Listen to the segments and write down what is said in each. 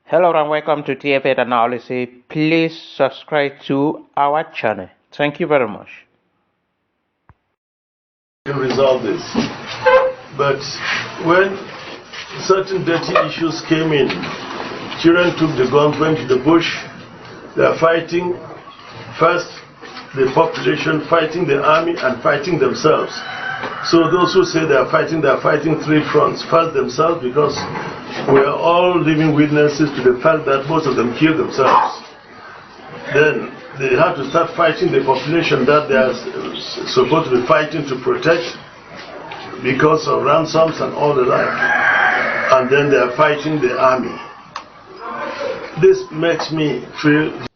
Hello and welcome to TFA Analysis. Please subscribe to our channel. Thank you very much. To resolve this, but when certain dirty issues came in, children took the guns, went to the bush. They are fighting first the population, fighting the army, and fighting themselves. So those who say they are fighting three fronts. First themselves, because we are all living witnesses to the fact that most of them killed themselves. Then they have to start fighting the population that they are supposed to be fighting to protect because of ransoms and all the like. And then they are fighting the army. This makes me feel...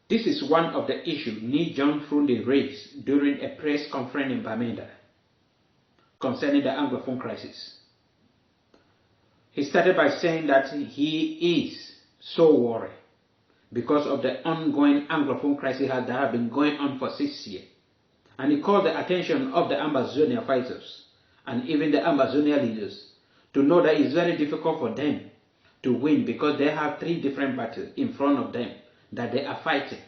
This is one of the issues John Fru Ndi raised during a press conference in Bamenda concerning the Anglophone crisis. He started by saying that he is so worried because of the ongoing Anglophone crisis that have been going on for 6 years. And he called the attention of the Ambazonian fighters and even the Ambazonian leaders to know that it's very difficult for them to win because they have three different battles in front of them that they are fighting.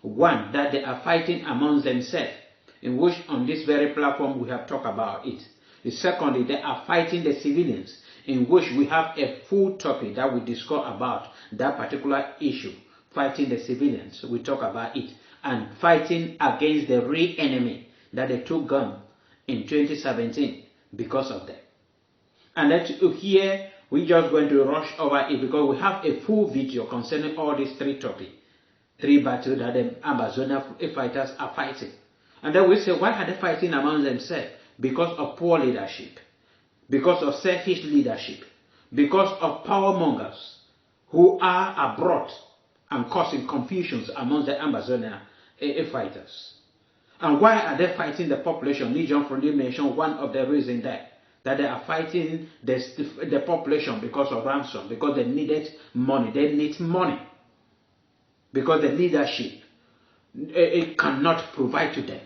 One, that they are fighting amongst themselves, in which on this very platform we have talked about it. The secondly, they are fighting the civilians, in which we have a full topic that we discuss about that particular issue, fighting the civilians, we talk about it, and fighting against the real enemy that they took gun in 2017 because of that. And that here, we're just going to rush over it because we have a full video concerning all these three topics, three battles that the Ambazonian fighters are fighting. And then we say, why are they fighting among themselves? Because of poor leadership, because of selfish leadership, because of power mongers who are abroad and causing confusions among the Ambazonian fighters. And why are they fighting the population? John Fru Ndi mentioned one of the reasons that they are fighting the population because of ransom, because they needed money. They need money because the leadership it cannot provide to them.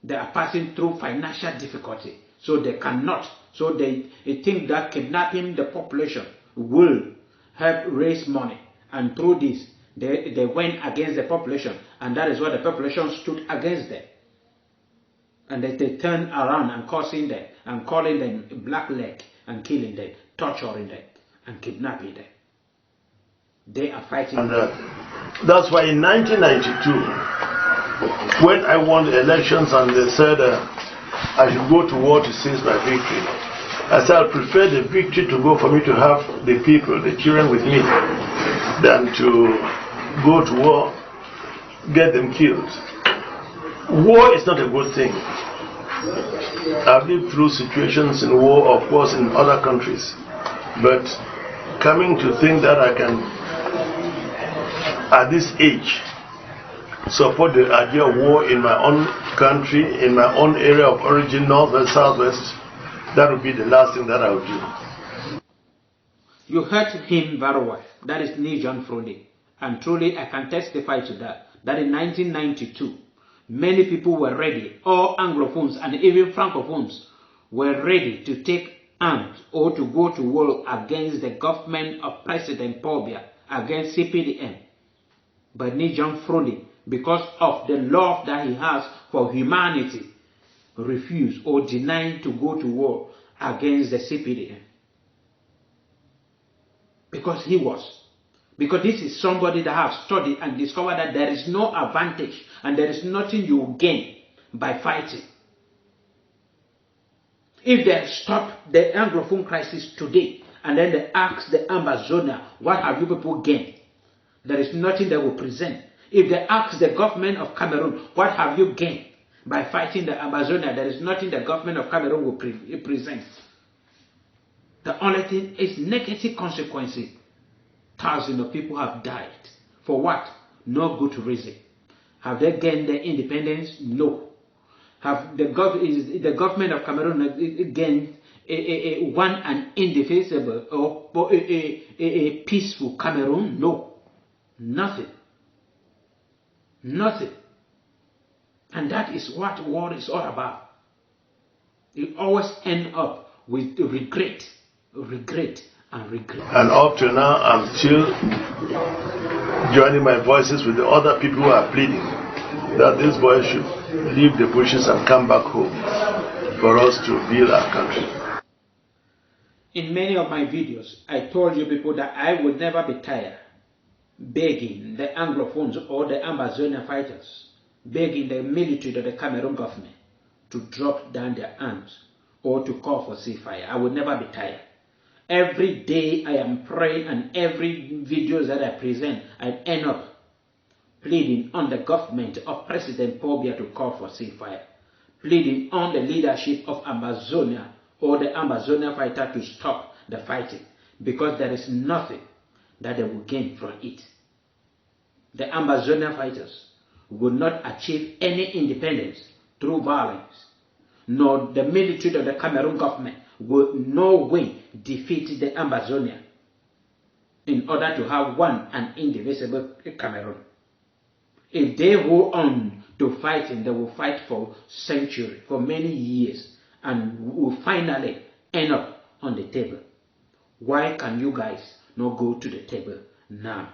They are passing through financial difficulty, so they cannot. So they think that kidnapping the population will help raise money, and through this they went against the population, and that is why the population stood against them. And they turn around and causing them and calling them black leg and killing them, torturing them and kidnapping them. They are fighting. And that's why in 1992, when I won the elections and they said I should go to war to seize my victory, I said I prefer the victory to go for me to have the people, the children with me, than to go to war, get them killed. War is not a good thing. I've lived through situations in war, of course, in other countries, but coming to think that I can, at this age, support the idea of war in my own country, in my own area of origin, northwest, southwest, that would be the last thing that I would do. You heard him very well. That is John Fru Ndi. And truly I can testify to that. That in 1992, many people were ready, all Anglophones and even Francophones were ready to take arms or to go to war against the government of President Paul Biya, against CPDM. But John Fru Ndi, because of the love that he has for humanity, refused or denied to go to war against the CPDM. Because this is somebody that has studied and discovered that there is no advantage and there is nothing you gain by fighting. If they stop the Anglophone crisis today and then they ask the Ambazonia, what have you people gained? There is nothing they will present. If they ask the government of Cameroon, what have you gained by fighting the Amazonia? There is nothing the government of Cameroon will present. The only thing is negative consequences. Thousands of people have died. For what? No good reason. Have they gained their independence? No. Have the government of Cameroon gained one and indefensible or a peaceful Cameroon? No. Nothing. Nothing. And that is what war is all about. It always ends up with regret and regret. And up to now, I'm still joining my voices with the other people who are pleading that these boys should leave the bushes and come back home for us to build our country. In many of my videos, I told you people that I would never be tired begging the Anglophones or the Ambazonian fighters, begging the military or the Cameroon government to drop down their arms or to call for ceasefire. I would never be tired. Every day I am praying, and every videos that I present, I end up pleading on the government of President Paul Biya to call for ceasefire, pleading on the leadership of Ambazonia or the Ambazonian fighter to stop the fighting, because there is nothing that they will gain from it. The Ambazonian fighters will not achieve any independence through violence, nor the military of the Cameroon government will no way defeat the Ambazonian in order to have one and indivisible Cameroon. If they go on to fighting, they will fight for centuries, for many years, and will finally end up on the table. Why can you guys not go to the table now?